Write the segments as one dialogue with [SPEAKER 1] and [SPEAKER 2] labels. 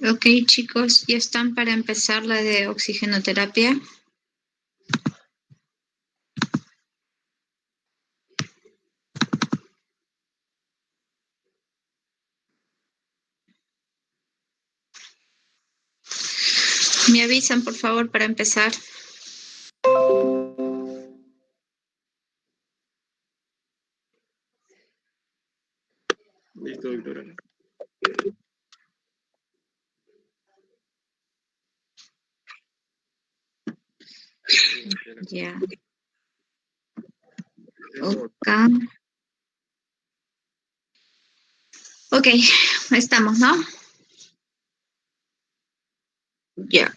[SPEAKER 1] Ok, chicos, ¿ya están para empezar la de oxigenoterapia? Me avisan, por favor, para empezar.
[SPEAKER 2] Listo, doctora.
[SPEAKER 1] Ya. Ok. Ok, estamos, ¿no? Ya.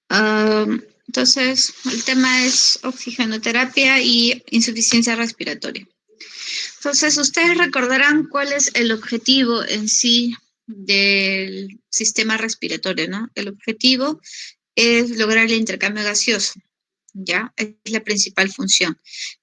[SPEAKER 1] Entonces, el tema es oxigenoterapia y insuficiencia respiratoria. Entonces, ustedes recordarán cuál es el objetivo en sí del sistema respiratorio, ¿no? El objetivo es lograr el intercambio gaseoso. ¿Ya? Es la principal función.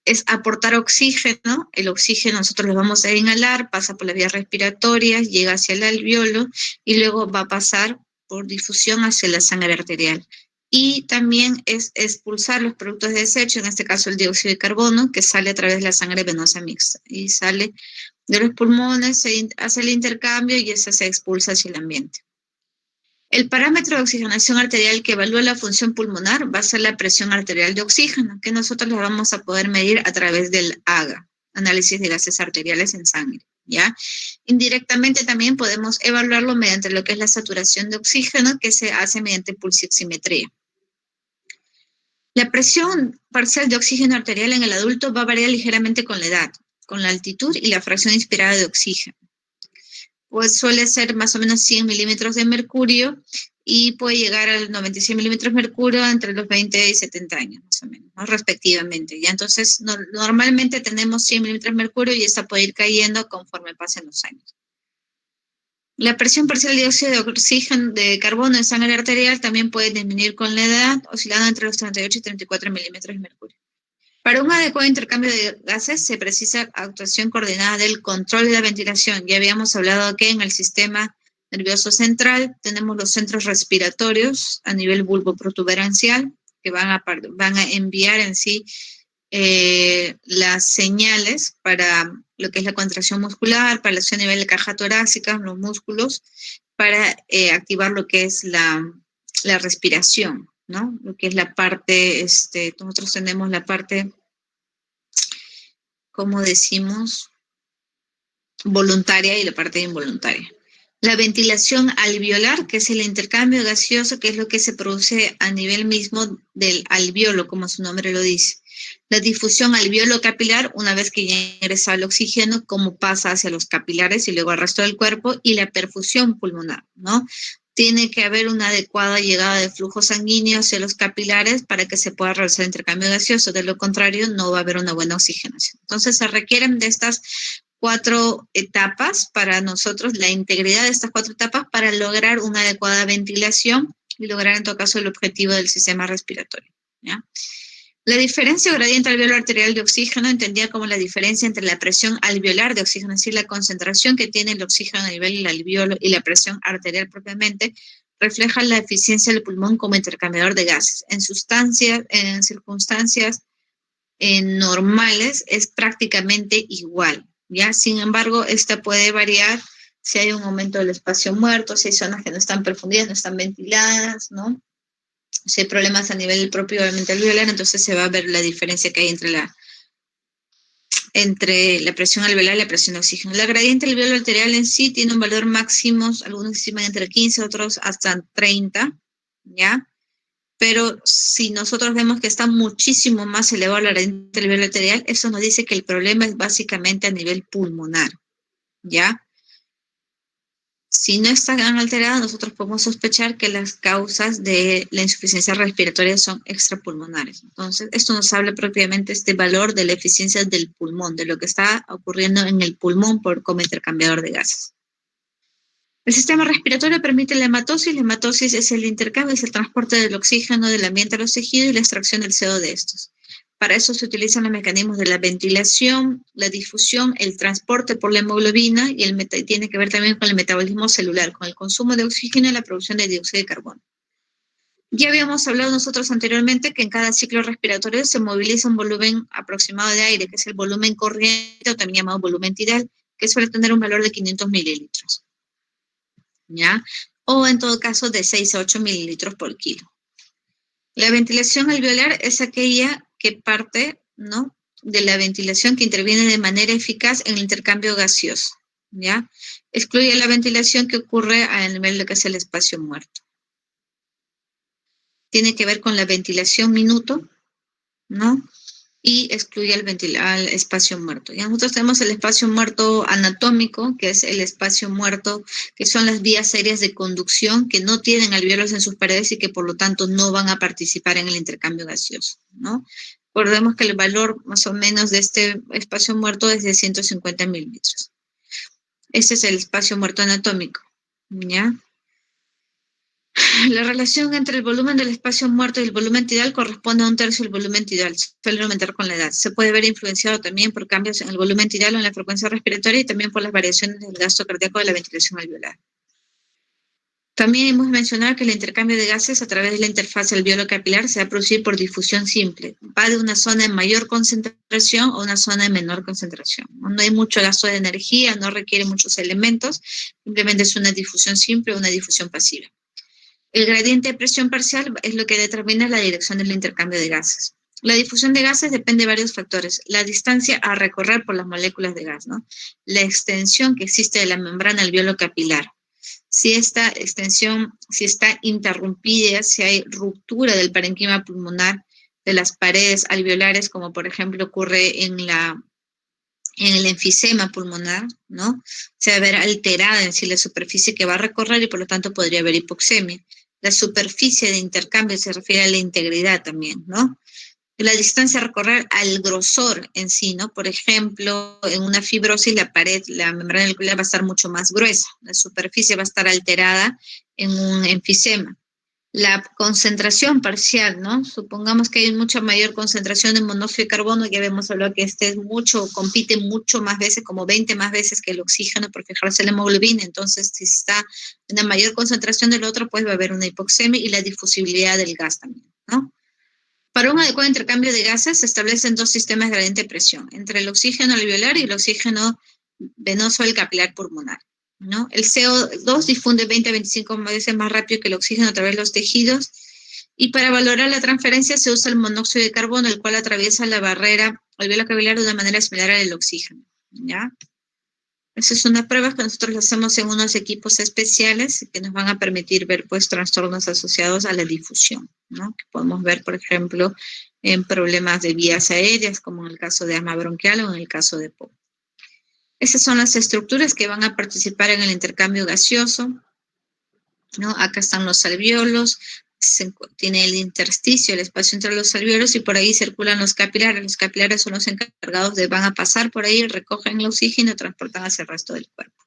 [SPEAKER 1] Es aportar oxígeno. El oxígeno nosotros lo vamos a inhalar, pasa por las vías respiratorias, llega hacia el alveolo y luego va a pasar por difusión hacia la sangre arterial. Y también es expulsar los productos de desecho, en este caso el dióxido de carbono, que sale a través de la sangre venosa mixta y sale de los pulmones, se hace el intercambio y eso se expulsa hacia el ambiente. El parámetro de oxigenación arterial que evalúa la función pulmonar va a ser la presión arterial de oxígeno, que nosotros la vamos a poder medir a través del AGA, análisis de gases arteriales en sangre, ¿ya? Indirectamente también podemos evaluarlo mediante lo que es la saturación de oxígeno, que se hace mediante pulsioximetría. La presión parcial de oxígeno arterial en el adulto va a variar ligeramente con la edad, con la altitud y la fracción inspirada de oxígeno. Pues suele ser más o menos 100 milímetros de mercurio y puede llegar a los 96 milímetros de mercurio entre los 20 y 70 años, más o menos, ¿no? Respectivamente. Ya entonces, normalmente tenemos 100 milímetros de mercurio y esta puede ir cayendo conforme pasen los años. La presión parcial de dióxido de oxígeno de carbono en sangre arterial también puede disminuir con la edad, oscilando entre los 38 y 34 milímetros de mercurio. Para un adecuado intercambio de gases se precisa actuación coordinada del control de la ventilación. Ya habíamos hablado que en el sistema nervioso central tenemos los centros respiratorios a nivel bulboprotuberancial que van a enviar en sí las señales para lo que es la contracción muscular, para la acción a nivel de caja torácica, los músculos, para activar lo que es la respiración, ¿no? Lo que es la parte, nosotros tenemos la parte, como decimos, voluntaria y la parte involuntaria. La ventilación alveolar, que es el intercambio gaseoso, que es lo que se produce a nivel mismo del alveolo, como su nombre lo dice. La difusión alveolo capilar, una vez que ya ingresa el oxígeno, cómo pasa hacia los capilares y luego al resto del cuerpo, y la perfusión pulmonar, ¿no? Tiene que haber una adecuada llegada de flujo sanguíneo hacia los capilares para que se pueda realizar el intercambio gaseoso. De lo contrario, no va a haber una buena oxigenación. Entonces, se requieren de estas 4 etapas para nosotros, la integridad de estas 4 etapas para lograr una adecuada ventilación y lograr en todo caso el objetivo del sistema respiratorio, ¿ya? La diferencia o gradiente alveolar arterial de oxígeno, entendida como la diferencia entre la presión alveolar de oxígeno, es decir, la concentración que tiene el oxígeno a nivel del alveolo y la presión arterial propiamente, refleja la eficiencia del pulmón como intercambiador de gases. En circunstancias normales es prácticamente igual, ¿ya? Sin embargo, esta puede variar si hay un aumento del espacio muerto, si hay zonas que no están perfundidas, no están ventiladas, ¿no? Si hay problemas a nivel propio obviamente alveolar, entonces se va a ver la diferencia que hay entre la presión alveolar y la presión de oxígeno. La gradiente alveolar arterial en sí tiene un valor máximo, algunos estiman entre 15, otros hasta 30, ¿ya? Pero si nosotros vemos que está muchísimo más elevado la gradiente alveolar arterial, eso nos dice que el problema es básicamente a nivel pulmonar, ¿ya? Si no está tan alterada, nosotros podemos sospechar que las causas de la insuficiencia respiratoria son extrapulmonares. Entonces, esto nos habla propiamente este valor de la eficiencia del pulmón, de lo que está ocurriendo en el pulmón como intercambiador de gases. El sistema respiratorio permite la hematosis. La hematosis es el intercambio, es el transporte del oxígeno del ambiente a los tejidos y la extracción del CO de estos. Para eso se utilizan los mecanismos de la ventilación, la difusión, el transporte por la hemoglobina y tiene que ver también con el metabolismo celular, con el consumo de oxígeno y la producción de dióxido de carbono. Ya habíamos hablado nosotros anteriormente que en cada ciclo respiratorio se moviliza un volumen aproximado de aire, que es el volumen corriente o también llamado volumen tidal, que suele tener un valor de 500 mililitros, ¿ya? O en todo caso de 6 a 8 mililitros por kilo. La ventilación alveolar es aquella que parte, ¿no?, de la ventilación que interviene de manera eficaz en el intercambio gaseoso, ¿ya? Excluye la ventilación que ocurre a nivel de lo que es el espacio muerto. Tiene que ver con la ventilación minuto, ¿no? Y excluye al espacio muerto. Ya nosotros tenemos el espacio muerto anatómico, que es el espacio muerto, que son las vías aéreas de conducción que no tienen alvéolos en sus paredes y que por lo tanto no van a participar en el intercambio gaseoso, ¿no? Recordemos que el valor más o menos de este espacio muerto es de 150 mililitros. Este es el espacio muerto anatómico, ¿ya? La relación entre el volumen del espacio muerto y el volumen tidal corresponde a un tercio del volumen tidal. Suele aumentar con la edad. Se puede ver influenciado también por cambios en el volumen tidal o en la frecuencia respiratoria y también por las variaciones del gasto cardíaco de la ventilación alveolar. También hemos mencionado que el intercambio de gases a través de la interfaz alveolo-capilar se va a producir por difusión simple. Va de una zona de mayor concentración a una zona de menor concentración. No hay mucho gasto de energía, no requiere muchos elementos, simplemente es una difusión simple o una difusión pasiva. El gradiente de presión parcial es lo que determina la dirección del intercambio de gases. La difusión de gases depende de varios factores. La distancia a recorrer por las moléculas de gas, ¿no? La extensión que existe de la membrana alveolo capilar. Si esta extensión, si está interrumpida, si hay ruptura del parenquima pulmonar de las paredes alveolares, como por ejemplo ocurre en el enfisema pulmonar, ¿no? Se va a ver alterada en sí la superficie que va a recorrer y por lo tanto podría haber hipoxemia. La superficie de intercambio se refiere a la integridad también, ¿no? La distancia a recorrer al grosor en sí, ¿no? Por ejemplo, en una fibrosis la pared, la membrana alveolar va a estar mucho más gruesa, la superficie va a estar alterada en un enfisema. La concentración parcial, ¿no? Supongamos que hay mucha mayor concentración de monóxido de carbono, ya hemos hablado que este es mucho, compite mucho más veces, como 20 más veces que el oxígeno por fijarse la hemoglobina, entonces si está en una mayor concentración del otro, pues va a haber una hipoxemia y la difusibilidad del gas también, ¿no? Para un adecuado intercambio de gases se establecen dos sistemas de gradiente de presión, entre el oxígeno alveolar y el oxígeno venoso del capilar pulmonar, ¿no? El CO2 difunde 20 a 25 veces más rápido que el oxígeno a través de los tejidos y para valorar la transferencia se usa el monóxido de carbono, el cual atraviesa la barrera alveolar capilar de una manera similar al del oxígeno, ¿ya? Esa es una prueba que nosotros hacemos en unos equipos especiales que nos van a permitir ver pues trastornos asociados a la difusión, ¿no? Que podemos ver, por ejemplo, en problemas de vías aéreas, como en el caso de asma bronquial o en el caso de POC. Esas son las estructuras que van a participar en el intercambio gaseoso, ¿no? Acá están los alvéolos, tiene el intersticio, el espacio entre los alvéolos y por ahí circulan los capilares. Los capilares son los encargados de, van a pasar por ahí, recogen el oxígeno y transportan hacia el resto del cuerpo.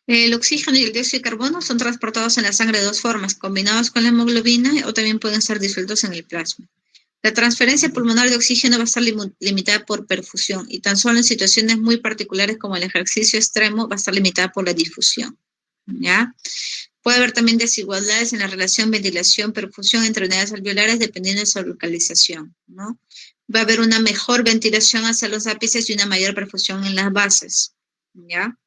[SPEAKER 1] El oxígeno y el dióxido de carbono son transportados en la sangre de dos formas, combinados con la hemoglobina o también pueden ser disueltos en el plasma. La transferencia pulmonar de oxígeno va a estar limitada por perfusión y tan solo en situaciones muy particulares como el ejercicio extremo va a estar limitada por la difusión, ¿ya? Puede haber también desigualdades en la relación ventilación-perfusión entre unidades alveolares dependiendo de su localización, ¿no? Va a haber una mejor ventilación hacia los ápices y una mayor perfusión en las bases, ¿ya?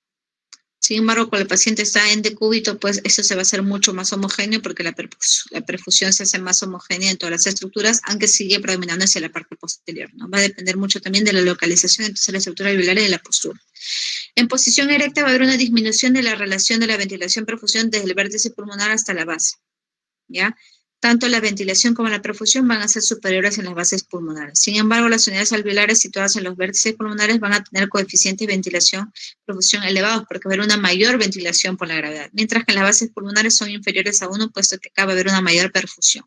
[SPEAKER 1] Sin embargo, cuando el paciente está en decúbito, pues eso se va a hacer mucho más homogéneo porque la perfusión se hace más homogénea en todas las estructuras, aunque sigue predominando hacia la parte posterior, ¿no? Va a depender mucho también de la localización, entonces la estructura alveolar y de la postura. En posición erecta va a haber una disminución de la relación de la ventilación-perfusión desde el vértice pulmonar hasta la base, ¿ya? Tanto la ventilación como la perfusión van a ser superiores en las bases pulmonares. Sin embargo, las unidades alveolares situadas en los vértices pulmonares van a tener coeficientes de ventilación-perfusión elevados porque va a haber una mayor ventilación por la gravedad, mientras que en las bases pulmonares son inferiores a 1, puesto que acá va a haber una mayor perfusión.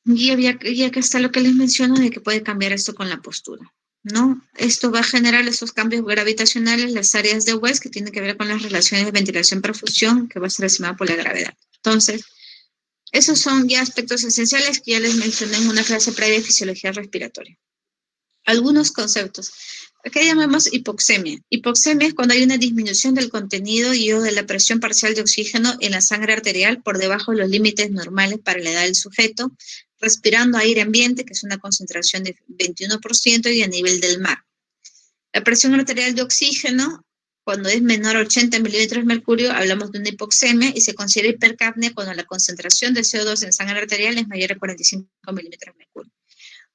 [SPEAKER 1] Y acá está lo que les menciono de que puede cambiar esto con la postura, ¿no? Esto va a generar esos cambios gravitacionales, las áreas de West, que tienen que ver con las relaciones de ventilación-perfusión, que va a ser estimada por la gravedad. Entonces, Esos son ya aspectos esenciales que ya les mencioné en una clase previa de fisiología respiratoria. Algunos conceptos. Acá llamamos hipoxemia. Hipoxemia es cuando hay una disminución del contenido y o de la presión parcial de oxígeno en la sangre arterial por debajo de los límites normales para la edad del sujeto, respirando aire ambiente, que es una concentración de 21%, y a nivel del mar. La presión arterial de oxígeno, cuando es menor a 80 milímetros de mercurio, hablamos de una hipoxemia, y se considera hipercapnia cuando la concentración de CO2 en sangre arterial es mayor a 45 milímetros de mercurio.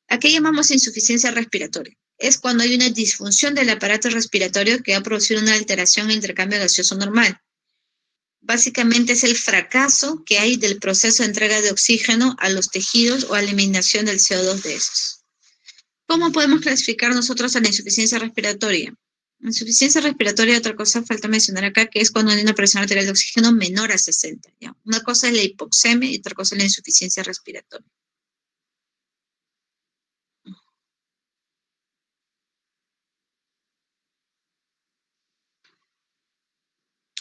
[SPEAKER 1] ¿A qué llamamos insuficiencia respiratoria? Es cuando hay una disfunción del aparato respiratorio que va a producir una alteración en el intercambio gaseoso normal. Básicamente es el fracaso que hay del proceso de entrega de oxígeno a los tejidos o a la eliminación del CO2 de esos. ¿Cómo podemos clasificar nosotros a la insuficiencia respiratoria? Insuficiencia respiratoria, otra cosa falta mencionar acá, que es cuando hay una presión arterial de oxígeno menor a 60. ¿Ya? Una cosa es la hipoxemia y otra cosa es la insuficiencia respiratoria.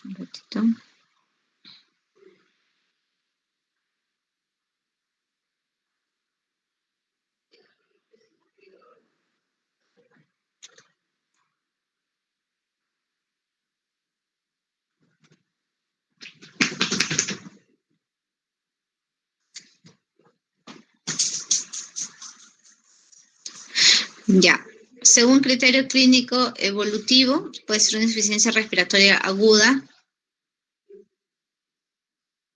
[SPEAKER 1] Un ratito. Ya. Según criterio clínico evolutivo, puede ser una insuficiencia respiratoria aguda,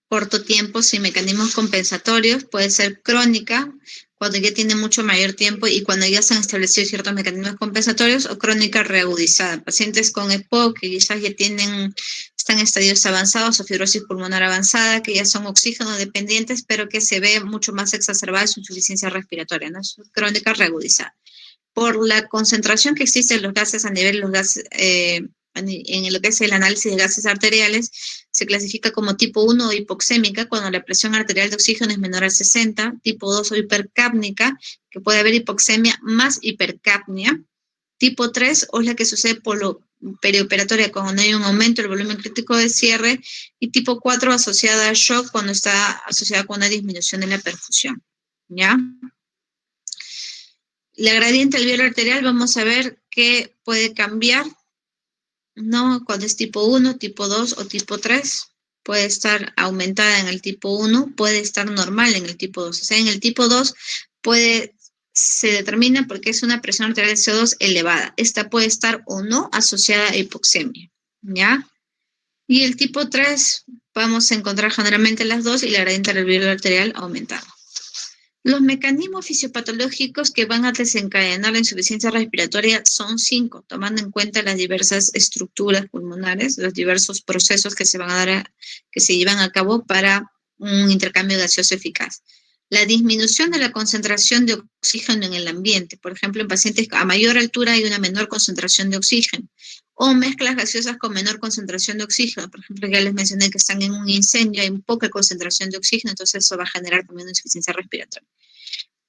[SPEAKER 1] corto tiempo, sin mecanismos compensatorios, puede ser crónica, cuando ya tiene mucho mayor tiempo y cuando ya se han establecido ciertos mecanismos compensatorios, o crónica reagudizada. Pacientes con EPOC que quizás ya están en estadios avanzados o fibrosis pulmonar avanzada, que ya son oxígeno dependientes, pero que se ve mucho más exacerbada su insuficiencia respiratoria, ¿no? Es crónica reagudizada. Por la concentración que existe en los gases a nivel de los gases, en lo que es el análisis de gases arteriales, se clasifica como tipo 1 o hipoxémica cuando la presión arterial de oxígeno es menor a 60, tipo 2 o hipercápnica, que puede haber hipoxemia más hipercapnia, tipo 3 o es la que sucede por lo perioperatoria cuando no hay un aumento del volumen crítico de cierre, y tipo 4 asociada a shock cuando está asociada con una disminución de la perfusión. ¿Ya? La gradiente alveolar arterial vamos a ver que puede cambiar, ¿no? Cuando es tipo 1, tipo 2 o tipo 3, puede estar aumentada en el tipo 1, puede estar normal en el tipo 2. O sea, en el tipo 2 se determina porque es una presión arterial de CO2 elevada. Esta puede estar o no asociada a hipoxemia, ¿ya? Y el tipo 3 vamos a encontrar generalmente las dos y la gradiente alveolar arterial aumentada. Los mecanismos fisiopatológicos que van a desencadenar la insuficiencia respiratoria son 5, tomando en cuenta las diversas estructuras pulmonares, los diversos procesos que se van a dar, que se llevan a cabo para un intercambio gaseoso eficaz. La disminución de la concentración de oxígeno en el ambiente, por ejemplo, en pacientes a mayor altura hay una menor concentración de oxígeno, o mezclas gaseosas con menor concentración de oxígeno. Por ejemplo, ya les mencioné que están en un incendio, hay poca concentración de oxígeno, entonces eso va a generar también una insuficiencia respiratoria.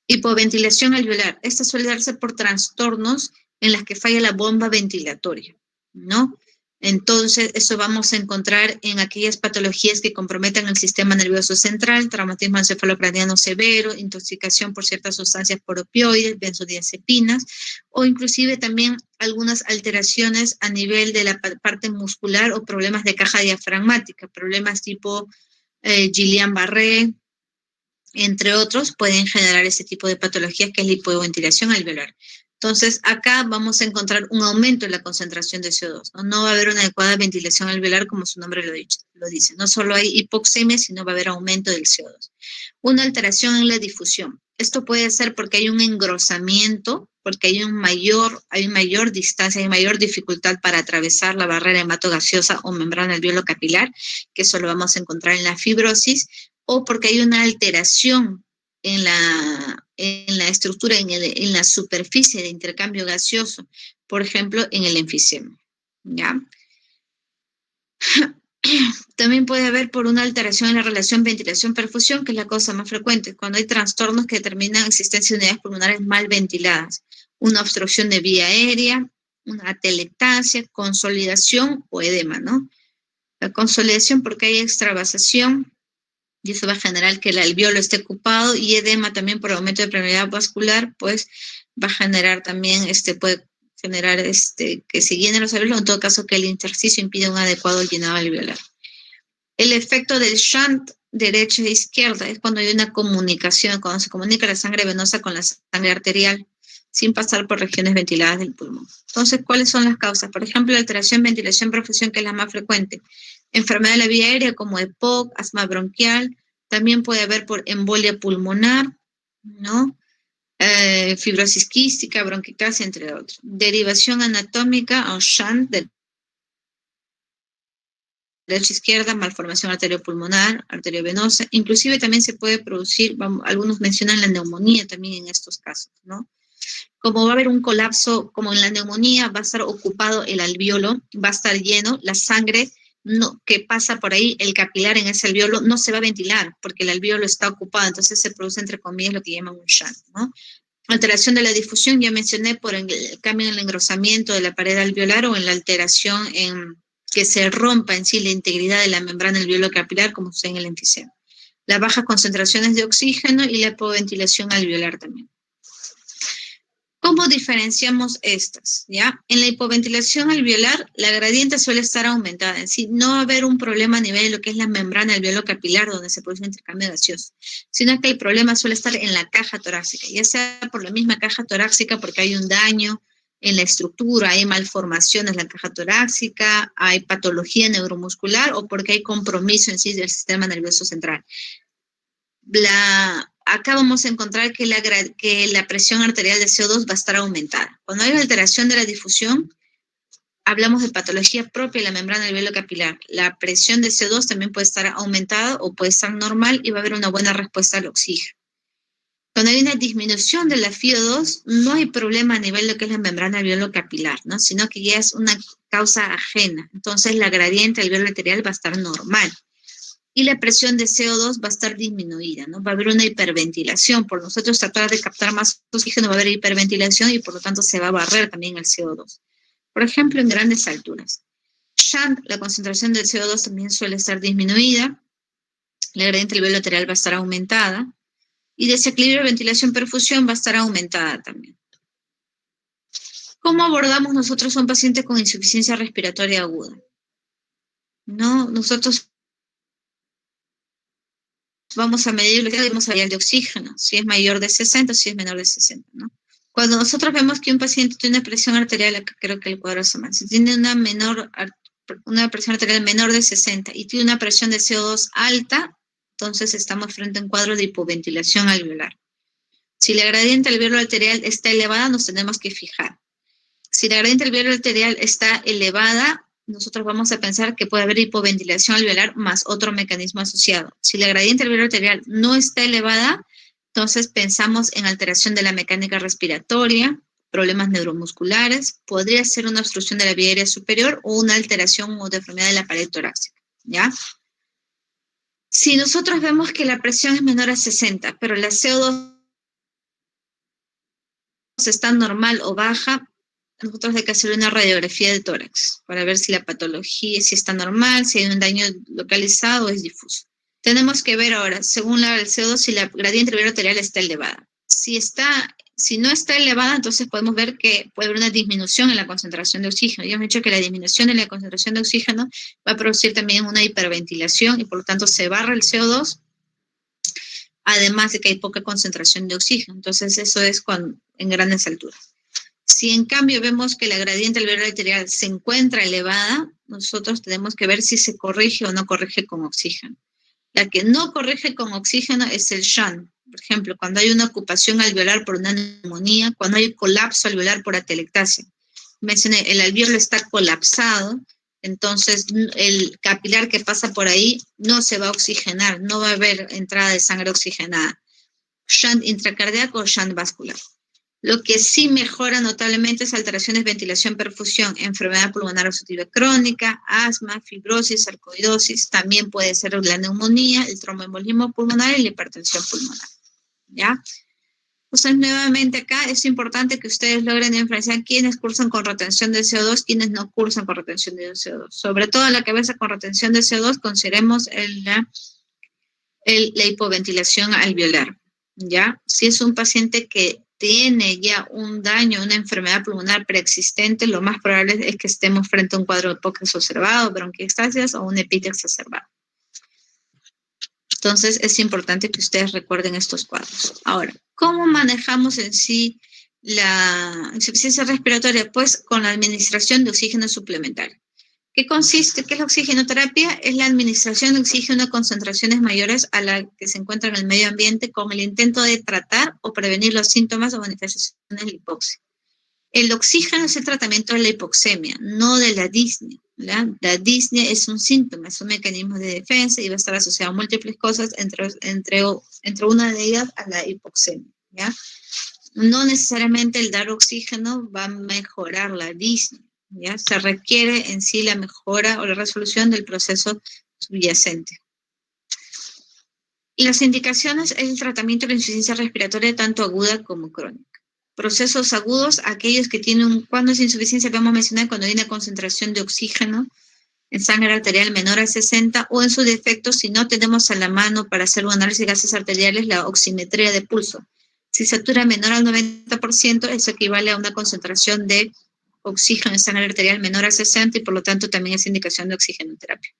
[SPEAKER 1] Hipoventilación alveolar. Esta suele darse por trastornos en las que falla la bomba ventilatoria, ¿no? Entonces, eso vamos a encontrar en aquellas patologías que comprometan el sistema nervioso central, traumatismo encefalocraniano severo, intoxicación por ciertas sustancias por opioides, benzodiazepinas, o inclusive también algunas alteraciones a nivel de la parte muscular o problemas de caja diafragmática, problemas tipo Guillain-Barré, entre otros, pueden generar ese tipo de patologías que es la hipoventilación alveolar. Entonces, acá vamos a encontrar un aumento en la concentración de CO2. ¿No? No va a haber una adecuada ventilación alveolar, como su nombre lo dice. No solo hay hipoxemia, sino va a haber aumento del CO2. Una alteración en la difusión. Esto puede ser porque hay un engrosamiento, porque hay mayor distancia, hay mayor dificultad para atravesar la barrera hematogaseosa o membrana alveolo-capilar, que eso lo vamos a encontrar en la fibrosis, o porque hay una alteración en la estructura, en la superficie de intercambio gaseoso, por ejemplo, en el enfisema. ¿Ya? También puede haber por una alteración en la relación ventilación-perfusión, que es la cosa más frecuente, cuando hay trastornos que determinan existencia de unidades pulmonares mal ventiladas, una obstrucción de vía aérea, una atelectasia, consolidación o edema, ¿no? La consolidación porque hay extravasación y eso va a generar que el alveolo esté ocupado, y edema también por aumento de permeabilidad vascular, pues va a generar también, puede generar que se llenen los alveolos, en todo caso que el intersticio impide un adecuado llenado alveolar. El efecto del shunt derecha e izquierda es cuando hay una comunicación, cuando se comunica la sangre venosa con la sangre arterial, sin pasar por regiones ventiladas del pulmón. Entonces, ¿cuáles son las causas? Por ejemplo, la alteración, ventilación, perfusión, que es la más frecuente. Enfermedad de la vía aérea como EPOC, asma bronquial, también puede haber por embolia pulmonar, ¿no? Fibrosis quística, bronquiectasia, entre otros. Derivación anatómica o shunt de derecha izquierda, malformación arteriopulmonar, arteriovenosa. Inclusive también se puede producir, algunos mencionan la neumonía también en estos casos, ¿no? Como va a haber un colapso, como en la neumonía, va a estar ocupado el alveolo, va a estar lleno, la sangre que pasa por ahí, el capilar en ese alveolo, no se va a ventilar porque el alveolo está ocupado, entonces se produce, entre comillas, lo que llaman un shunt, ¿no? Alteración de la difusión, ya mencioné, por el cambio en el engrosamiento de la pared alveolar o en la alteración en que se rompa en sí la integridad de la membrana alveolo capilar, como sucede en el enfisema. Las bajas concentraciones de oxígeno y la hipoventilación alveolar también. ¿Cómo diferenciamos estas? ¿Ya? En la hipoventilación alveolar, la gradiente suele estar aumentada. En sí, no va a haber un problema a nivel de lo que es la membrana alveolo capilar, donde se produce un intercambio gaseoso, sino que el problema suele estar en la caja torácica, ya sea por la misma caja torácica, porque hay un daño en la estructura, hay malformaciones en la caja torácica, hay patología neuromuscular o porque hay compromiso en sí del sistema nervioso central. Acá vamos a encontrar que la presión arterial de CO2 va a estar aumentada. Cuando hay alteración de la difusión, hablamos de patología propia de la membrana alveolo capilar. La presión de CO2 también puede estar aumentada o puede estar normal y va a haber una buena respuesta al oxígeno. Cuando hay una disminución de la FiO2, no hay problema a nivel de lo que es la membrana alveolo capilar, ¿no? Sino que ya es una causa ajena. Entonces la gradiente alveolo arterial va a estar normal. Y la presión de CO2 va a estar disminuida, ¿no? Va a haber una hiperventilación. Por nosotros tratar de captar más oxígeno va a haber hiperventilación y por lo tanto se va a barrer también el CO2. Por ejemplo, en grandes alturas. Shunt, la concentración del CO2 también suele estar disminuida. La gradiente alveolo lateral va a estar aumentada. Y desequilibrio ventilación-perfusión va a estar aumentada también. ¿Cómo abordamos nosotros a un paciente con insuficiencia respiratoria aguda? No, nosotros vamos a medir lo que vamos a medir de oxígeno, si es mayor de 60 o si es menor de 60, ¿no? Cuando nosotros vemos que un paciente tiene una presión arterial, acá creo que el cuadro es más, si tiene una presión arterial menor de 60 y tiene una presión de CO2 alta, entonces estamos frente a un cuadro de hipoventilación alveolar. Si la gradiente alveolo arterial está elevada, nos tenemos que fijar. Si la gradiente alveolo arterial está elevada, nosotros vamos a pensar que puede haber hipoventilación alveolar más otro mecanismo asociado. Si la gradiente alveolo arterial no está elevada, entonces pensamos en alteración de la mecánica respiratoria, problemas neuromusculares, podría ser una obstrucción de la vía aérea superior o una alteración o deformidad de la pared torácica, ¿ya? Si nosotros vemos que la presión es menor a 60, pero la CO2 está normal o baja, nosotros hay que hacer una radiografía de tórax para ver si la patología, si está normal, si hay un daño localizado o es difuso. Tenemos que ver ahora, según el CO2, si la gradiente alveolar arterial está elevada. Si no está elevada, entonces podemos ver que puede haber una disminución en la concentración de oxígeno. Ya hemos dicho que la disminución en la concentración de oxígeno va a producir también una hiperventilación y por lo tanto se barra el CO2, además de que hay poca concentración de oxígeno. Entonces eso es en grandes alturas. Si en cambio vemos que la gradiente alveolar arterial se encuentra elevada, nosotros tenemos que ver si se corrige o no corrige con oxígeno. La que no corrige con oxígeno es el shunt. Por ejemplo, cuando hay una ocupación alveolar por una neumonía, cuando hay colapso alveolar por atelectasia. Mencioné, el alveolo está colapsado, entonces el capilar que pasa por ahí no se va a oxigenar, no va a haber entrada de sangre oxigenada. Shunt intracardíaco o shunt vascular. Lo que sí mejora notablemente es alteraciones de ventilación-perfusión, enfermedad pulmonar obstructiva crónica, asma, fibrosis, sarcoidosis, también puede ser la neumonía, el tromboembolismo pulmonar y la hipertensión pulmonar, ¿ya? Entonces, nuevamente acá es importante que ustedes logren diferenciar quiénes cursan con retención de CO2, quiénes no cursan con retención de CO2. Sobre todo la cabeza con retención de CO2, consideremos la hipoventilación alveolar, ¿ya? Si es un paciente que tiene ya un daño, una enfermedad pulmonar preexistente, lo más probable es que estemos frente a un cuadro de EPOC exacerbado, bronquiectasias o un EPIT exacerbado. Entonces, es importante que ustedes recuerden estos cuadros. Ahora, ¿cómo manejamos en sí la insuficiencia respiratoria? Pues con la administración de oxígeno suplementario. ¿Qué consiste? ¿Qué es la oxigenoterapia? Es la administración de oxígeno a concentraciones mayores a la que se encuentra en el medio ambiente con el intento de tratar o prevenir los síntomas o manifestaciones de hipoxia. El oxígeno es el tratamiento de la hipoxemia, no de la disnea. ¿Ya? La disnea es un síntoma, es un mecanismo de defensa y va a estar asociado a múltiples cosas, entre una de ellas a la hipoxemia. ¿Ya? No necesariamente el dar oxígeno va a mejorar la disnea. ¿Ya? Se requiere en sí la mejora o la resolución del proceso subyacente. Y las indicaciones es el tratamiento de la insuficiencia respiratoria tanto aguda como crónica. Procesos agudos, aquellos que tienen, cuando es insuficiencia, vamos a mencionar cuando hay una concentración de oxígeno en sangre arterial menor a 60 o en su defecto, si no tenemos a la mano para hacer un análisis de gases arteriales, la oximetría de pulso. Si satura menor al 90%, eso equivale a una concentración de oxígeno en sangre arterial menor a 60 y por lo tanto también es indicación de oxigenoterapia.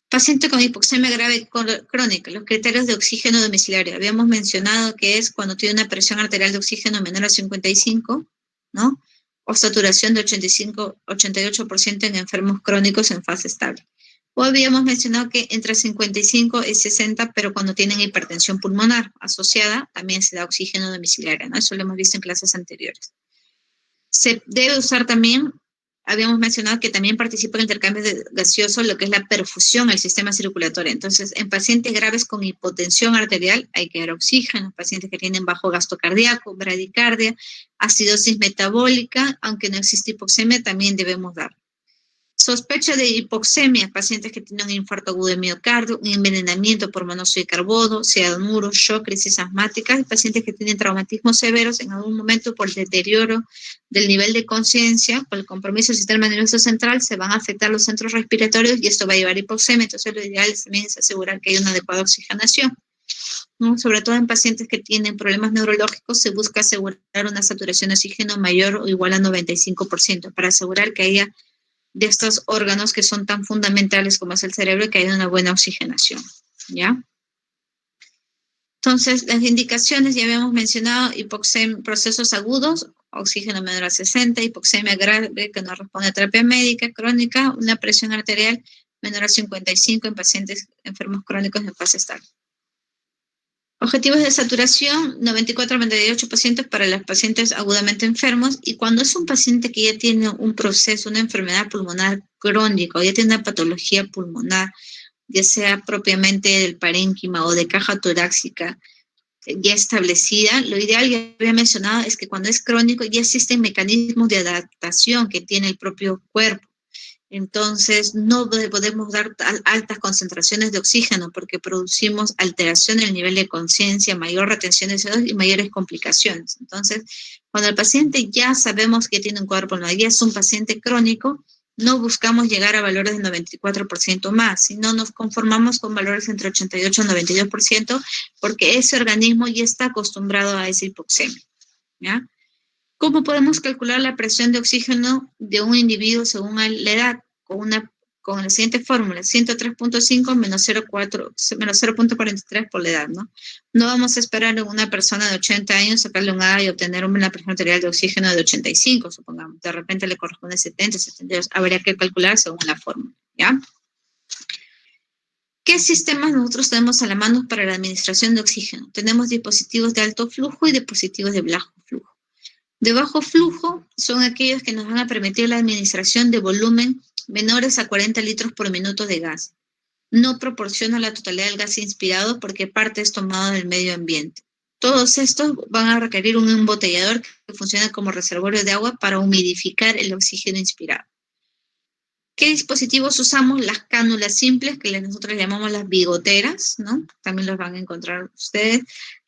[SPEAKER 1] Paciente con hipoxemia grave crónica, los criterios de oxígeno domiciliario. Habíamos mencionado que es cuando tiene una presión arterial de oxígeno menor a 55, ¿no? O saturación de 88% en enfermos crónicos en fase estable. O habíamos mencionado que entre 55 y 60, pero cuando tienen hipertensión pulmonar asociada, también se da oxígeno domiciliario, ¿no? Eso lo hemos visto en clases anteriores. Se debe usar también, habíamos mencionado que también participa en el intercambio gaseoso lo que es la perfusión al sistema circulatorio. Entonces, en pacientes graves con hipotensión arterial hay que dar oxígeno, pacientes que tienen bajo gasto cardíaco, bradicardia, acidosis metabólica, aunque no existe hipoxemia, también debemos dar. Sospecha de hipoxemia, pacientes que tienen un infarto agudo de miocardio, un envenenamiento por monóxido de carbono, cianuro, shock, crisis asmáticas, pacientes que tienen traumatismos severos en algún momento por el deterioro del nivel de conciencia, por el compromiso del sistema nervioso central, se van a afectar los centros respiratorios y esto va a llevar a hipoxemia. Entonces, lo ideal también es asegurar que hay una adecuada oxigenación, ¿no? Sobre todo en pacientes que tienen problemas neurológicos, se busca asegurar una saturación de oxígeno mayor o igual a 95% para asegurar que haya de estos órganos que son tan fundamentales como es el cerebro, que haya una buena oxigenación, ¿ya? Entonces, las indicaciones ya habíamos mencionado, procesos agudos, oxígeno menor a 60, hipoxemia grave que no responde a terapia médica, crónica, una presión arterial menor a 55 en pacientes enfermos crónicos en fase estable. Objetivos de saturación, 94-98% para los pacientes agudamente enfermos, y cuando es un paciente que ya tiene un proceso, una enfermedad pulmonar crónica, o ya tiene una patología pulmonar, ya sea propiamente del parénquima o de caja torácica ya establecida, lo ideal, ya había mencionado, es que cuando es crónico ya existen mecanismos de adaptación que tiene el propio cuerpo. Entonces, no podemos dar altas concentraciones de oxígeno porque producimos alteración del nivel de conciencia, mayor retención de CO2 y mayores complicaciones. Entonces, cuando el paciente ya sabemos que tiene un cuadro pulmonar, ya es un paciente crónico, no buscamos llegar a valores del 94% más, sino nos conformamos con valores entre 88 y 92%, porque ese organismo ya está acostumbrado a esa hipoxemia, ¿ya? ¿Cómo podemos calcular la presión de oxígeno de un individuo según la edad? Con la siguiente fórmula, 103.5 menos 0.43 por la edad, ¿no? No vamos a esperar a una persona de 80 años sacarle un A y obtener una presión arterial de oxígeno de 85, supongamos. De repente le corresponde 70, 72. Habría que calcular según la fórmula, ¿ya? ¿Qué sistemas nosotros tenemos a la mano para la administración de oxígeno? Tenemos dispositivos de alto flujo y dispositivos de bajo flujo. De bajo flujo son aquellos que nos van a permitir la administración de volumen menores a 40 litros por minuto de gas. No proporciona la totalidad del gas inspirado porque parte es tomado del medio ambiente. Todos estos van a requerir un embotellador que funciona como reservorio de agua para humidificar el oxígeno inspirado. ¿Qué dispositivos usamos? Las cánulas simples, que nosotros llamamos las bigoteras, ¿no? También los van a encontrar ustedes.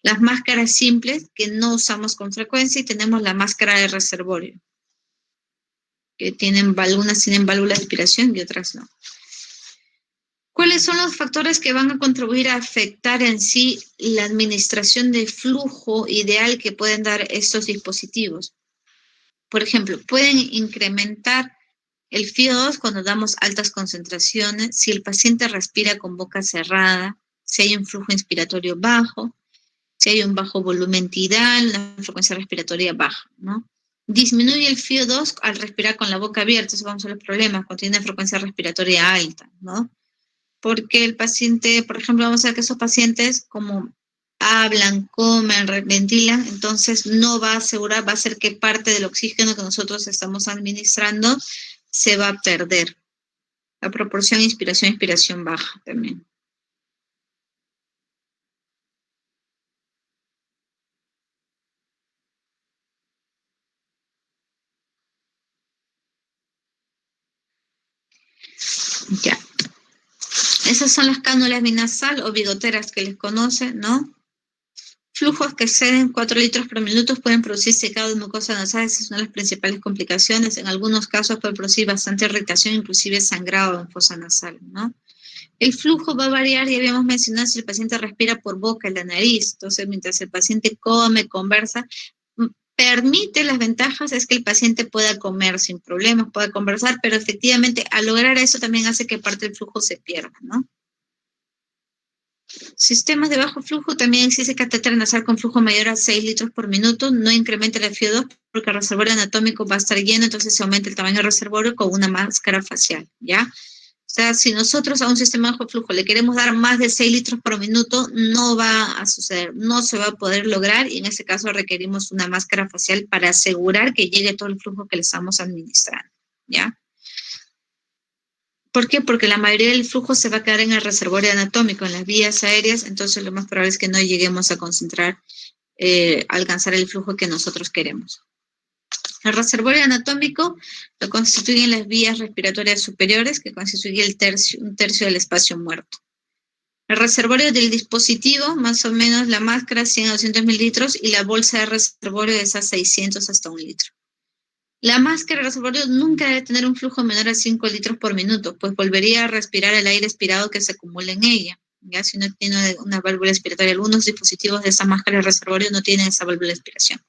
[SPEAKER 1] Las máscaras simples, que no usamos con frecuencia, y tenemos la máscara de reservorio, que tienen válvulas de aspiración y otras no. ¿Cuáles son los factores que van a contribuir a afectar en sí la administración de flujo ideal que pueden dar estos dispositivos? Por ejemplo, pueden incrementar el FIO2 cuando damos altas concentraciones, si el paciente respira con boca cerrada, si hay un flujo inspiratorio bajo, si hay un bajo volumen tidal, una frecuencia respiratoria baja, ¿no? Disminuye el FIO2 al respirar con la boca abierta, eso vamos a los problemas, cuando tiene una frecuencia respiratoria alta, ¿no? Porque el paciente, por ejemplo, vamos a ver que esos pacientes como hablan, comen, ventilan, entonces no va a asegurar, va a hacer que parte del oxígeno que nosotros estamos administrando se va a perder. La proporción inspiración-expiración baja también. Ya. Esas son las cánulas binasal o bigoteras que les conocen, ¿no? Flujos que exceden 4 litros por minuto pueden producir secado de mucosa nasal, esa es una de las principales complicaciones. En algunos casos puede producir bastante irritación, inclusive sangrado en fosa nasal, ¿no? El flujo va a variar, ya habíamos mencionado, si el paciente respira por boca, en la nariz. Entonces, mientras el paciente come, conversa, permite las ventajas es que el paciente pueda comer sin problemas, pueda conversar, pero efectivamente al lograr eso también hace que parte del flujo se pierda, ¿no? Sistemas de bajo flujo también existe catéter nasal con flujo mayor a 6 litros por minuto, no incrementa el FIO2 porque el reservorio anatómico va a estar lleno, entonces se aumenta el tamaño del reservorio con una máscara facial, ¿ya? O sea, si nosotros a un sistema de bajo flujo le queremos dar más de 6 litros por minuto, no va a suceder, no se va a poder lograr y en ese caso requerimos una máscara facial para asegurar que llegue todo el flujo que le estamos administrando, ¿ya? ¿Por qué? Porque la mayoría del flujo se va a quedar en el reservorio anatómico, en las vías aéreas, entonces lo más probable es que no lleguemos a concentrar, alcanzar el flujo que nosotros queremos. El reservorio anatómico lo constituyen las vías respiratorias superiores, que constituye un tercio del espacio muerto. El reservorio del dispositivo, más o menos la máscara, 100 a 200 mililitros, y la bolsa de reservorio es a 600 hasta 1 litro. La máscara de reservorio nunca debe tener un flujo menor a 5 litros por minuto, pues volvería a respirar el aire expirado que se acumula en ella. Ya si no tiene una válvula expiratoria, algunos dispositivos de esa máscara de reservorio no tienen esa válvula de expiración.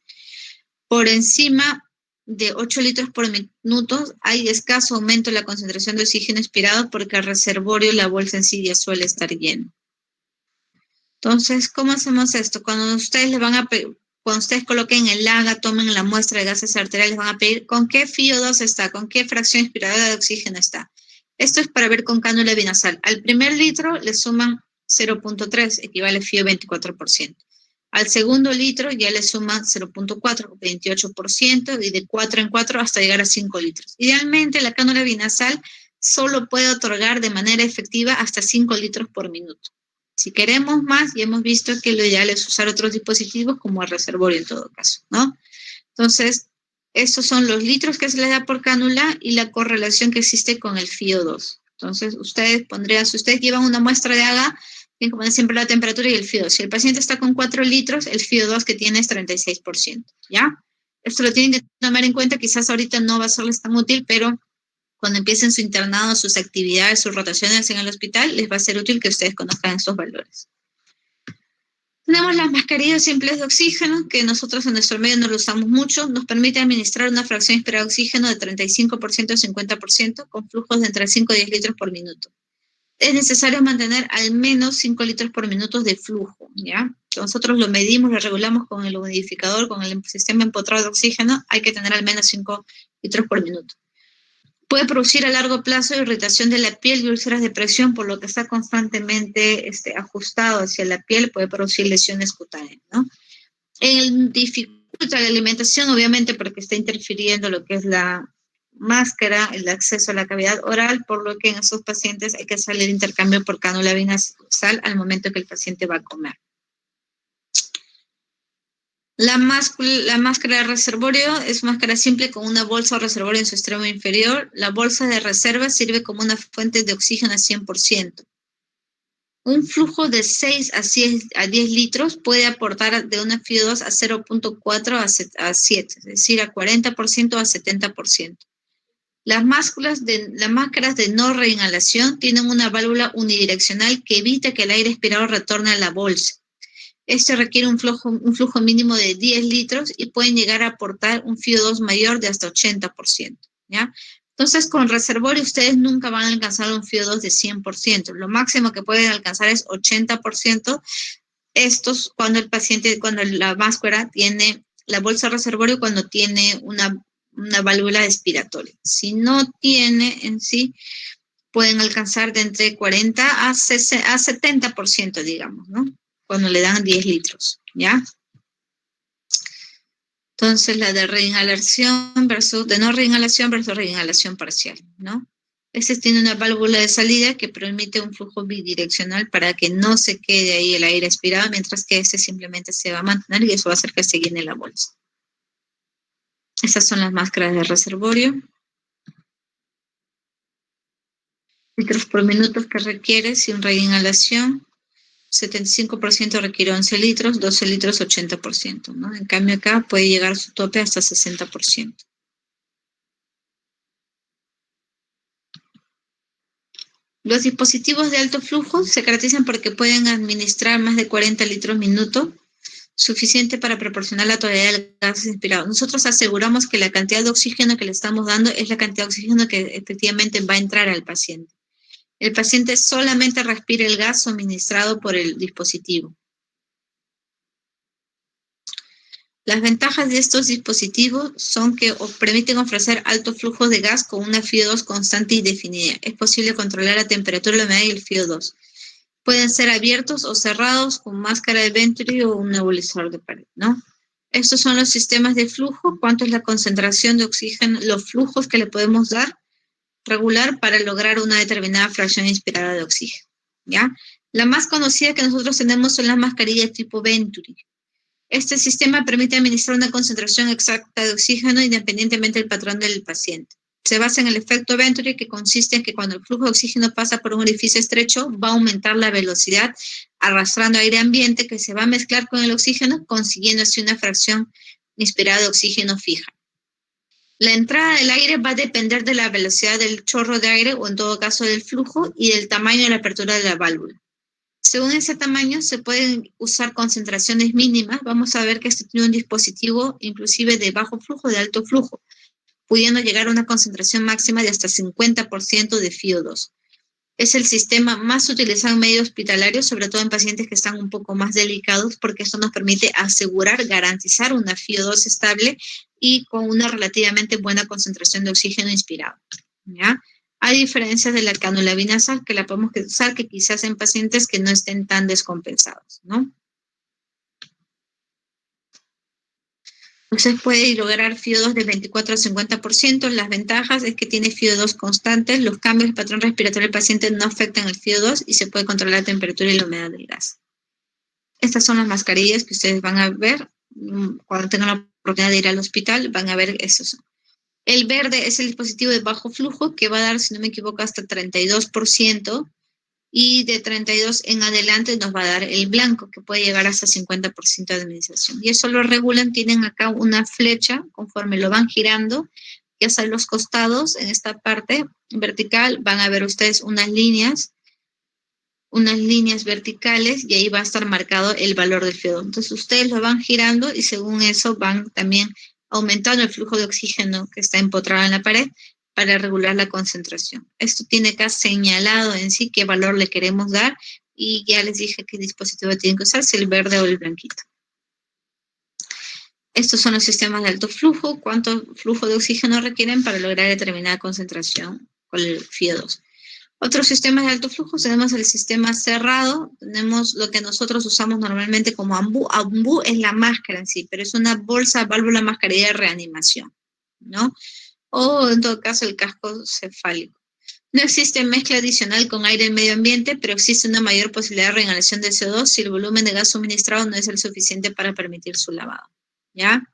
[SPEAKER 1] Por encima de 8 litros por minuto hay escaso aumento en la concentración de oxígeno expirado porque el reservorio, la bolsa en sí ya suele estar lleno. Entonces, ¿cómo hacemos esto? Cuando ustedes coloquen el LAGA, tomen la muestra de gases arteriales, van a pedir con qué FIO2 está, con qué fracción inspiradora de oxígeno está. Esto es para ver con cánula binasal. Al primer litro le suman 0.3, equivale a FIO 24%. Al segundo litro ya le suman 0.4, 28%, y de 4 en 4 hasta llegar a 5 litros. Idealmente, la cánula binasal solo puede otorgar de manera efectiva hasta 5 litros por minuto. Si queremos más, ya hemos visto que lo ideal es usar otros dispositivos como el reservorio en todo caso, ¿no? Entonces, estos son los litros que se le da por cánula y la correlación que existe con el FIO2. Entonces, si ustedes llevan una muestra de AGA, tienen que poner siempre la temperatura y el FIO2. Si el paciente está con 4 litros, el FIO2 que tiene es 36%, ¿ya? Esto lo tienen que tomar en cuenta, quizás ahorita no va a serles tan útil, pero cuando empiecen su internado, sus actividades, sus rotaciones en el hospital, les va a ser útil que ustedes conozcan estos valores. Tenemos las mascarillas simples de oxígeno, que nosotros en nuestro medio no lo usamos mucho. Nos permite administrar una fracción inspirada de oxígeno de 35% a 50%, con flujos de entre 5 y 10 litros por minuto. Es necesario mantener al menos 5 litros por minuto de flujo, ¿ya? Nosotros lo medimos, lo regulamos con el humidificador, con el sistema empotrado de oxígeno, hay que tener al menos 5 litros por minuto. Puede producir a largo plazo irritación de la piel y úlceras de presión, por lo que está constantemente ajustado hacia la piel, puede producir lesiones cutáneas, ¿no? Dificulta la alimentación, obviamente, porque está interfiriendo lo que es la máscara, el acceso a la cavidad oral, por lo que en esos pacientes hay que hacer el intercambio por cánula binasal al momento que el paciente va a comer. La máscara de reservorio es máscara simple con una bolsa o reservorio en su extremo inferior. La bolsa de reserva sirve como una fuente de oxígeno al 100%. Un flujo de 6 a 10 litros puede aportar de una FIO2 a 0.4 a 7, es decir, a 40% a 70%. Las máscaras de no reinhalación tienen una válvula unidireccional que evita que el aire expirado retorne a la bolsa. Este requiere un flujo mínimo de 10 litros y pueden llegar a aportar un FIO2 mayor de hasta 80%, ¿ya? Entonces, con reservorio ustedes nunca van a alcanzar un FIO2 de 100%. Lo máximo que pueden alcanzar es 80%. Estos cuando la máscara tiene, la bolsa reservorio cuando tiene una válvula expiratoria. Si no tiene en sí, pueden alcanzar de entre 40 a 70%, digamos, ¿no? Cuando le dan 10 litros, ¿ya? Entonces, la de de no reinhalación versus reinhalación parcial, ¿no? Este tiene una válvula de salida que permite un flujo bidireccional para que no se quede ahí el aire expirado, mientras que este simplemente se va a mantener y eso va a hacer que se llene la bolsa. Estas son las máscaras de reservorio. Litros por minuto que requiere sin reinhalación. 75% requiere 11 litros, 12 litros 80%, ¿no? En cambio acá puede llegar a su tope hasta 60%. Los dispositivos de alto flujo se caracterizan porque pueden administrar más de 40 litros minuto, suficiente para proporcionar la totalidad del gas inspirado. Nosotros aseguramos que la cantidad de oxígeno que le estamos dando es la cantidad de oxígeno que efectivamente va a entrar al paciente. El paciente solamente respira el gas suministrado por el dispositivo. Las ventajas de estos dispositivos son que permiten ofrecer alto flujo de gas con una FIO2 constante y definida. Es posible controlar la temperatura, la humedad y el FIO2. Pueden ser abiertos o cerrados con máscara de Venturi o un nebulizador de pared, ¿no? Estos son los sistemas de flujo, cuánto es la concentración de oxígeno, los flujos que le podemos dar regular para lograr una determinada fracción inspirada de oxígeno, ¿ya? La más conocida que nosotros tenemos son las mascarillas tipo Venturi. Este sistema permite administrar una concentración exacta de oxígeno independientemente del patrón del paciente. Se basa en el efecto Venturi, que consiste en que cuando el flujo de oxígeno pasa por un orificio estrecho, va a aumentar la velocidad, arrastrando aire ambiente que se va a mezclar con el oxígeno, consiguiendo así una fracción inspirada de oxígeno fija. La entrada del aire va a depender de la velocidad del chorro de aire, o en todo caso del flujo, y del tamaño de la apertura de la válvula. Según ese tamaño, se pueden usar concentraciones mínimas. Vamos a ver que este tiene un dispositivo inclusive de bajo flujo, de alto flujo, pudiendo llegar a una concentración máxima de hasta 50% de FIO2. Es el sistema más utilizado en medio hospitalario, sobre todo en pacientes que están un poco más delicados, porque esto nos permite asegurar, garantizar una FIO2 estable y con una relativamente buena concentración de oxígeno inspirado, ¿ya? Hay diferencias de la canulabina sal que la podemos usar que quizás en pacientes que no estén tan descompensados, ¿no? Usted puede lograr FIO2 de 24 a 50%. Las ventajas es que tiene FIO2 constantes. Los cambios del patrón respiratorio del paciente no afectan el FIO2 y se puede controlar la temperatura y la humedad del gas. Estas son las mascarillas que ustedes van a ver cuando tengan la oportunidad de ir al hospital. Van a ver esos. El verde es el dispositivo de bajo flujo que va a dar, si no me equivoco, hasta 32%. Y de 32 en adelante nos va a dar el blanco, que puede llegar hasta 50% de administración. Y eso lo regulan, tienen acá una flecha, conforme lo van girando, ya hacia los costados, en esta parte vertical, van a ver ustedes unas líneas verticales, y ahí va a estar marcado el valor del FIO2. Entonces ustedes lo van girando y según eso van también aumentando el flujo de oxígeno que está empotrado en la pared para regular la concentración. Esto tiene acá señalado en sí qué valor le queremos dar, y ya les dije qué dispositivo tienen que usar, si el verde o el blanquito. Estos son los sistemas de alto flujo, cuánto flujo de oxígeno requieren para lograr determinada concentración con el FIO2. Otros sistemas de alto flujo, tenemos el sistema cerrado, tenemos lo que nosotros usamos normalmente como AMBU. AMBU es la máscara en sí, pero es una bolsa, válvula, mascarilla de reanimación, ¿no? O en todo caso el casco cefálico. No existe mezcla adicional con aire en medio ambiente, pero existe una mayor posibilidad de reinhalación de CO2 si el volumen de gas suministrado no es el suficiente para permitir su lavado, ¿ya?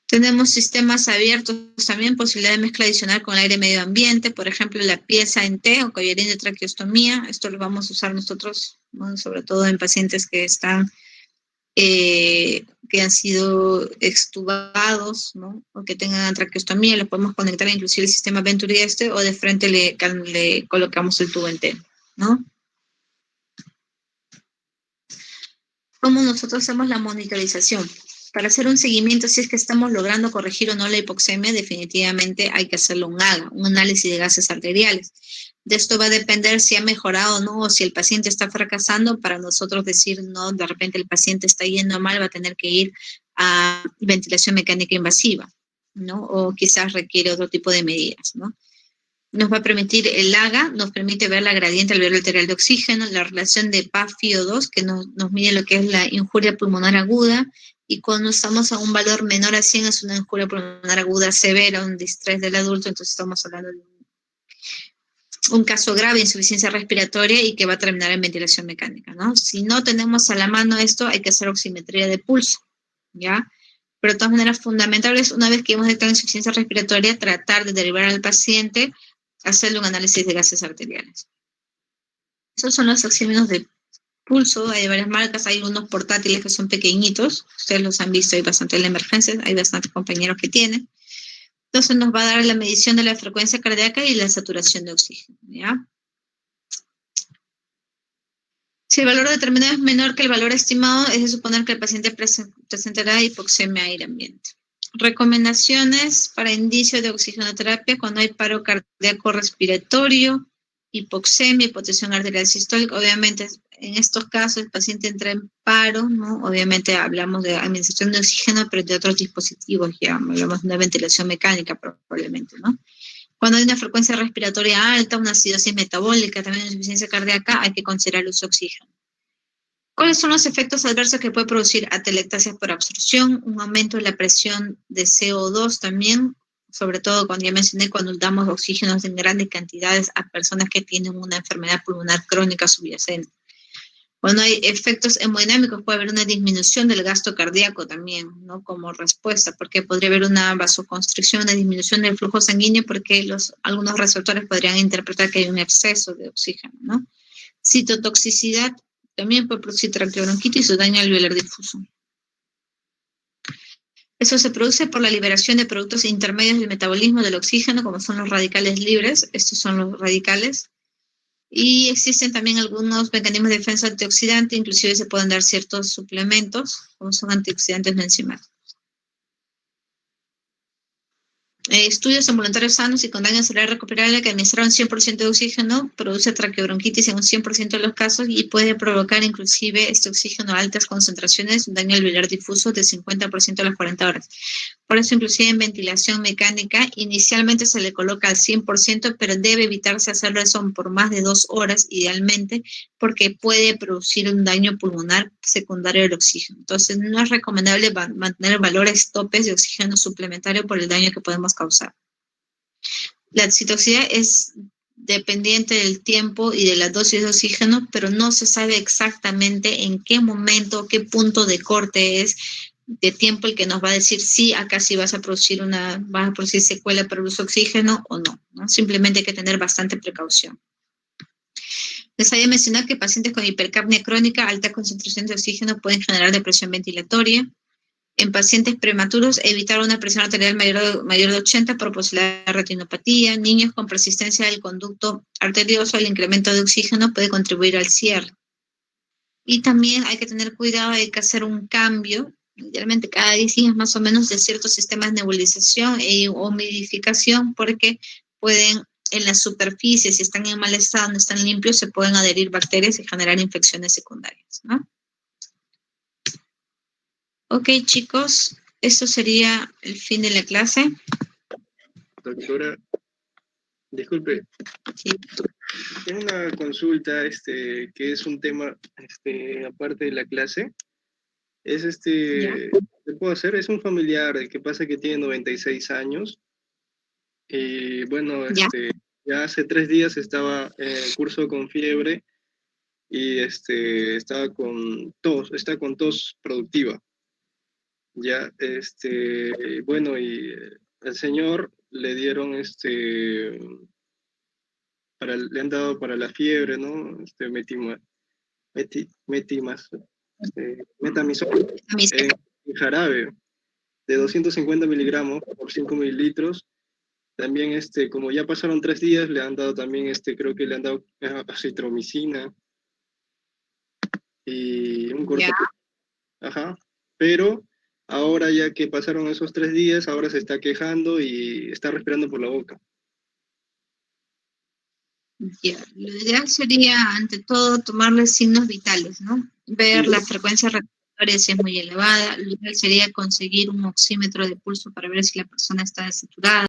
[SPEAKER 1] Tenemos sistemas abiertos también, posibilidad de mezcla adicional con el aire medio ambiente, por ejemplo, la pieza en T o collarín de traqueostomía. Esto lo vamos a usar nosotros, bueno, sobre todo en pacientes que están que han sido extubados, ¿no? O que tengan traqueostomía, los podemos conectar inclusive el sistema Venturi o de frente le colocamos el tubo entero, ¿no? ¿Cómo nosotros hacemos la monitorización? Para hacer un seguimiento, si es que estamos logrando corregir o no la hipoxemia, definitivamente hay que hacerlo un AGA, un análisis de gases arteriales. De esto va a depender si ha mejorado o no, o si el paciente está fracasando, para nosotros decir, no, de repente el paciente está yendo mal, va a tener que ir a ventilación mecánica invasiva, ¿no? O quizás requiere otro tipo de medidas, ¿no? Nos va a permitir el AGA, nos permite ver la gradiente alveolar arterial de oxígeno, la relación de PaFi-O2, que nos mide lo que es la injuria pulmonar aguda, y cuando estamos a un valor menor a 100 es una injuria pulmonar aguda severa, un distrés del adulto, entonces estamos hablando de un caso grave de insuficiencia respiratoria y que va a terminar en ventilación mecánica, ¿no? Si no tenemos a la mano esto, hay que hacer oximetría de pulso, ¿ya? Pero de todas maneras fundamentales, una vez que hemos detectado insuficiencia respiratoria, tratar de derivar al paciente, hacerle un análisis de gases arteriales. Esos son los oxímetros de pulso, hay varias marcas, hay unos portátiles que son pequeñitos, ustedes los han visto, hay bastante en la emergencia, hay bastantes compañeros que tienen. Entonces nos va a dar la medición de la frecuencia cardíaca y la saturación de oxígeno, ¿ya? Si el valor determinado es menor que el valor estimado, es de suponer que el paciente presentará hipoxemia aire ambiente. Recomendaciones para indicio de oxigenoterapia cuando hay paro cardíaco respiratorio, hipoxemia, hipotensión arterial sistólica. Obviamente, en estos casos el paciente entra en paro, ¿no? Obviamente hablamos de administración de oxígeno, pero de otros dispositivos, ya hablamos de una ventilación mecánica probablemente, ¿no? Cuando hay una frecuencia respiratoria alta, una acidosis metabólica, también una insuficiencia cardíaca, hay que considerar el uso de oxígeno. ¿Cuáles son los efectos adversos que puede producir atelectasia por absorción? Un aumento de la presión de CO2 también, sobre todo cuando ya mencioné, cuando damos oxígenos en grandes cantidades a personas que tienen una enfermedad pulmonar crónica subyacente. Cuando hay efectos hemodinámicos puede haber una disminución del gasto cardíaco también, ¿no? Como respuesta, porque podría haber una vasoconstricción, una disminución del flujo sanguíneo, porque algunos receptores podrían interpretar que hay un exceso de oxígeno, ¿no? Citotoxicidad también puede producir traqueobronquitis o daño alveolar difuso. Eso se produce por la liberación de productos intermedios del metabolismo del oxígeno, como son los radicales libres. Estos son los radicales. Y existen también algunos mecanismos de defensa antioxidante, inclusive se pueden dar ciertos suplementos, como son antioxidantes no enzimáticos. Estudios en voluntarios sanos y con daño cerebral recuperable que administraron 100% de oxígeno produce traqueobronquitis en un 100% de los casos y puede provocar inclusive este oxígeno a altas concentraciones, un daño alveolar difuso de 50% a las 40 horas. Por eso inclusive en ventilación mecánica inicialmente se le coloca al 100%, pero debe evitarse hacerlo eso por más de 2 horas idealmente, porque puede producir un daño pulmonar secundario del oxígeno. Entonces no es recomendable mantener valores topes de oxígeno suplementario por el daño que podemos causar. La citoxicidad es dependiente del tiempo y de la dosis de oxígeno, pero no se sabe exactamente en qué momento, qué punto de corte es de tiempo el que nos va a decir si acá sí vas a producir secuela por el uso de oxígeno o no, ¿no? Simplemente hay que tener bastante precaución. Les había mencionado que pacientes con hipercapnia crónica, alta concentración de oxígeno pueden generar depresión ventilatoria. En pacientes prematuros, evitar una presión arterial mayor de 80 por posibilidad de retinopatía. Niños con persistencia del conducto arterioso, el incremento de oxígeno puede contribuir al cierre. Y también hay que tener cuidado, hay que hacer un cambio, idealmente cada 10 días más o menos, de ciertos sistemas de nebulización y humidificación, porque pueden, en las superficies, si están en mal estado, no están limpios, se pueden adherir bacterias y generar infecciones secundarias, ¿no? Ok, chicos, eso sería el fin de la clase.
[SPEAKER 2] Doctora, disculpe,
[SPEAKER 1] Sí.
[SPEAKER 2] tengo una consulta, que es un tema, aparte de la clase. Es
[SPEAKER 1] ¿Ya?
[SPEAKER 2] ¿qué puedo hacer? Es un familiar, el que pasa que tiene 96 años. Y bueno,
[SPEAKER 1] ¿Ya?
[SPEAKER 2] ya hace 3 días estaba en curso con fiebre y estaba con tos, está con tos productiva. Ya, bueno, y el señor le dieron le han dado para la fiebre, ¿no? Metimas, metamisol,
[SPEAKER 1] A mí sí.
[SPEAKER 2] jarabe de 250 miligramos por 5 mililitros. También, como ya pasaron 3 días, le han dado también, creo que le han dado acitromicina y un
[SPEAKER 1] Ya.
[SPEAKER 2] corticoide. Ajá. Pero ahora ya que pasaron esos 3 días, ahora se está quejando y está respirando por la boca.
[SPEAKER 1] Ya, lo ideal sería, ante todo, tomarle signos vitales, ¿no?
[SPEAKER 2] Sí,
[SPEAKER 1] Ver la frecuencia respiratoria si es muy elevada. Lo ideal sería conseguir un oxímetro de pulso para ver si la persona está saturada.